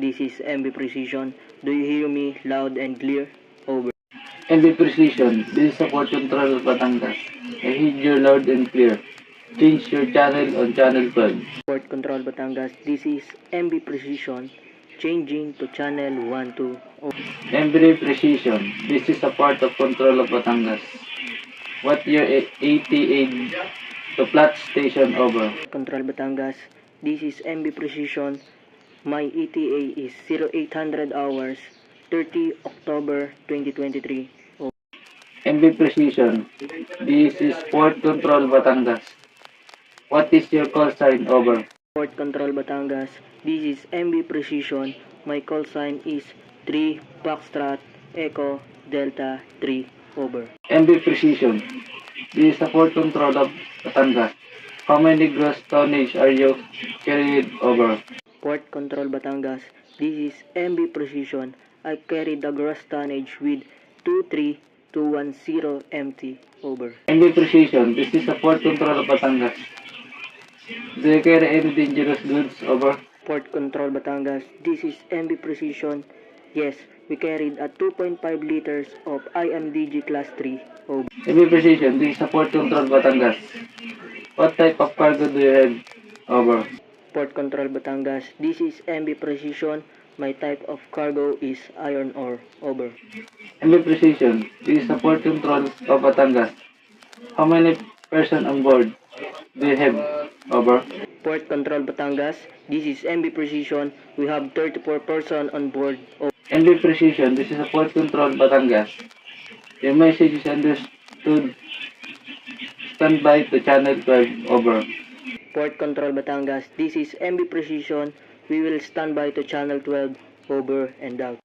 this is MB Precision. Do you hear me loud and clear? Over. MB Precision, this is Support Control Batangas. I hear you loud and clear. Change your channel on channel 12. Support Control Batangas, this is MB Precision. Changing to channel 12. Over. MB Precision, this is a part of Control of Batangas. What your ATA to Plat Station over. Control Batangas, this is MB Precision. My ETA is 0800 hours, 30 October 2023. Over. MB Precision, this is Port Control Batangas. What is your call sign over? Port Control Batangas, this is MB Precision. My call sign is 3 Foxtrot Echo Delta 3. Over. MB Precision, this is a Port Control of Batangas. How many gross tonnage are you carried over? Port Control Batangas, this is MB Precision. I carry the gross tonnage with 23210 MT. Over. MB Precision, this is a Port Control of Batangas. Do you carry any dangerous goods over? Port Control Batangas, this is MB Precision. Yes, we carried a 2.5 liters of IMDG Class 3. Over. MB Precision, this is a Port Control Batangas. What type of cargo do you have over? Port Control Batangas, this is MB Precision. My type of cargo is iron ore. Over. MB Precision, this is a Port Control of Batangas. How many person on board do you have over? Port Control Batangas, this is MB Precision. We have 34 person on board. Over. MB Precision, this is a Port Control Batangas. Your message is understood. Stand by to channel 12 over. Port Control Batangas, this is MB Precision. We will stand by to channel 12. Over and out.